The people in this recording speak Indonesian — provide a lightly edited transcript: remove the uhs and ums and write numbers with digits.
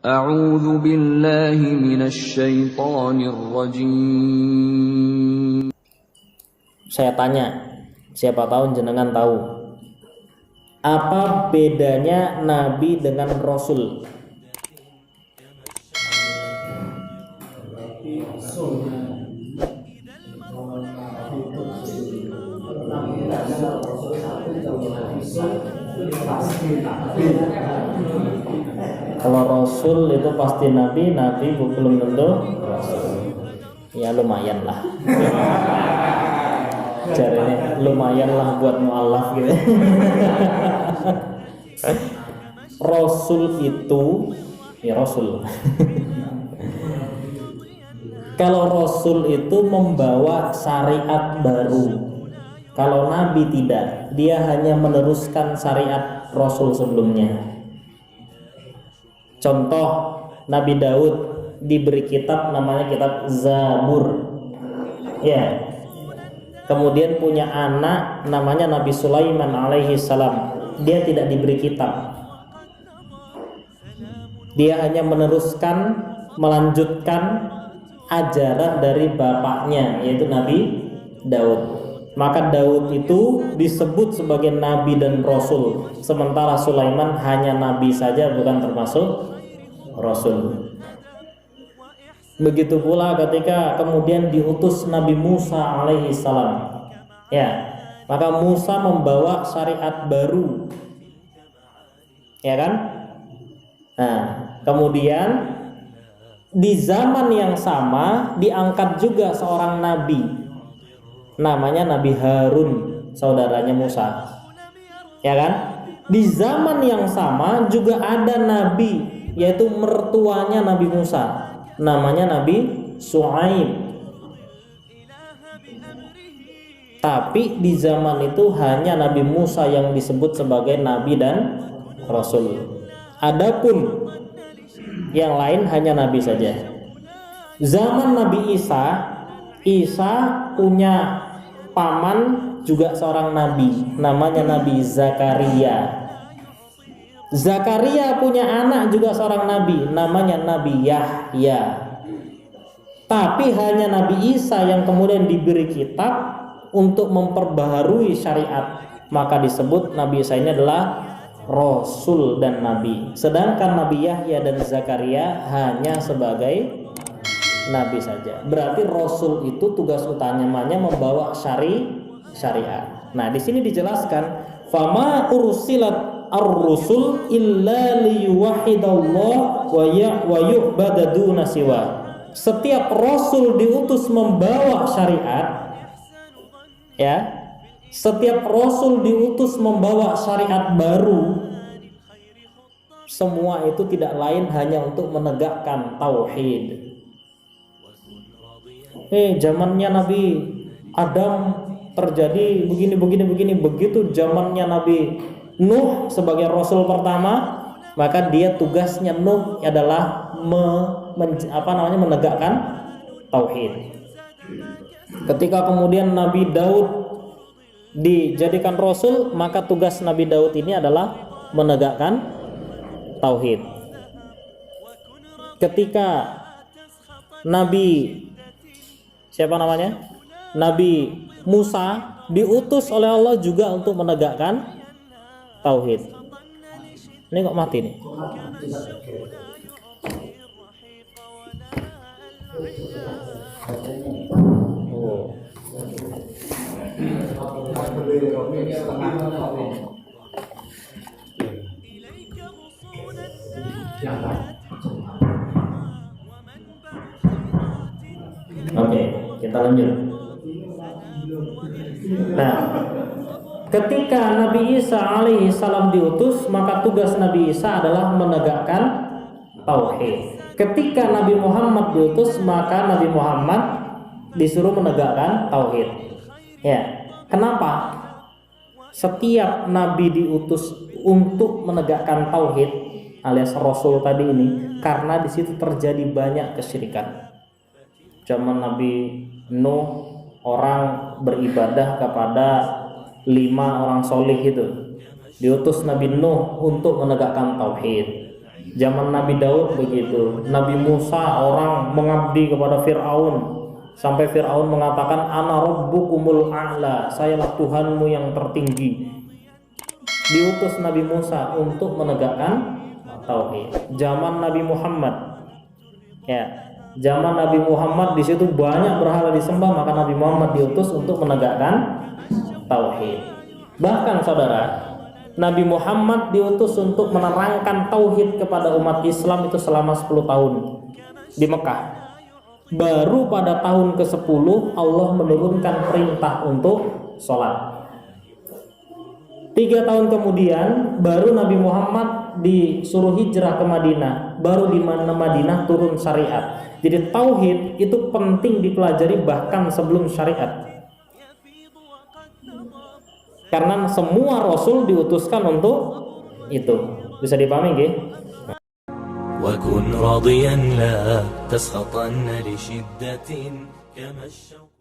A'udzu billahi minasy syaithanir rajim. Saya tanya, siapa tahu jenengan tahu. Apa bedanya nabi dengan rasul? Kalau rasul itu pasti nabi, nabi belum tentu rasul. Ya lumayan lah. Caranya lumayan lah buat mu'alaf gitu. Rasul itu ya rasul. Kalau rasul itu membawa syariat baru. Kalau nabi tidak, dia hanya meneruskan syariat rasul sebelumnya. Contoh, Nabi Daud diberi kitab namanya kitab Zabur. Ya. Kemudian punya anak namanya Nabi Sulaiman alaihi salam. Dia tidak diberi kitab. Dia hanya meneruskan, melanjutkan ajaran dari bapaknya, yaitu Nabi Daud. Maka Daud itu disebut sebagai nabi dan rasul, sementara Sulaiman hanya nabi saja, bukan termasuk rasul. Begitu pula ketika kemudian diutus Nabi Musa alaihi salam. Ya, maka Musa membawa syariat baru. Ya kan? Nah, kemudian di zaman yang sama diangkat juga seorang nabi. Namanya Nabi Harun, saudaranya Musa. Ya kan? Di zaman yang sama juga ada nabi, yaitu mertuanya Nabi Musa. Namanya Nabi Shu'aib. Tapi di zaman itu hanya Nabi Musa yang disebut sebagai nabi dan rasul. Adapun yang lain hanya nabi saja. Zaman Nabi Isa punya paman juga seorang nabi, namanya Nabi Zakaria. Zakaria punya anak juga seorang nabi, namanya Nabi Yahya. Tapi hanya Nabi Isa yang kemudian diberi kitab untuk memperbaharui syariat, maka disebut Nabi Isa ini adalah rasul dan nabi. Sedangkan Nabi Yahya dan Zakaria hanya sebagai nabi saja. Berarti rasul itu tugas utamanya membawa syariat. Nah, di sini dijelaskan, fama ursilat ar-rusul illa liyuwahhidallah wa yu'bada duna siwa. Setiap rasul diutus membawa syariat, ya. Setiap rasul diutus membawa syariat baru. Semua itu tidak lain hanya untuk menegakkan tauhid. Zamannya Nabi Adam terjadi begini. Begitu zamannya Nabi Nuh sebagai rasul pertama, maka dia tugasnya Nuh adalah menegakkan tauhid. Ketika kemudian Nabi Daud dijadikan rasul, maka tugas Nabi Daud ini adalah menegakkan tauhid. Ketika Nabi Musa diutus oleh Allah juga untuk menegakkan tauhid. Ini kok mati nih? Oh. Oke, kita lanjut. Nah, ketika Nabi Isa alaihi salam diutus, maka tugas Nabi Isa adalah menegakkan tauhid. Ketika Nabi Muhammad diutus, maka Nabi Muhammad disuruh menegakkan tauhid. Ya, kenapa? Setiap nabi diutus untuk menegakkan tauhid alias rasul tadi ini, karena di situ terjadi banyak kesyirikan. Zaman Nabi Nuh, orang beribadah kepada 5 orang solih itu. Diutus Nabi Nuh untuk menegakkan tauhid. Zaman Nabi Daud begitu. Nabi Musa orang mengabdi kepada Fir'aun sampai Fir'aun mengatakan ana rabbukumul a'la, sayalah Tuhanmu yang tertinggi. Diutus Nabi Musa untuk menegakkan tauhid. Zaman Nabi Muhammad, ya, zaman Nabi Muhammad di situ banyak berhala disembah, maka Nabi Muhammad diutus untuk menegakkan tauhid. Bahkan saudara, Nabi Muhammad diutus untuk menerangkan tauhid kepada umat Islam itu selama 10 tahun di Mekah. Baru pada tahun ke-10 Allah menurunkan perintah untuk sholat. 3 tahun kemudian baru Nabi Muhammad disuruh hijrah ke Madinah. Baru di mana Madinah turun syariat. Jadi tauhid itu penting dipelajari bahkan sebelum syariat. Karena semua rasul diutuskan untuk itu. Bisa dipahami nggih? وكن راضيا لا تسخطن لشدة كما الشوق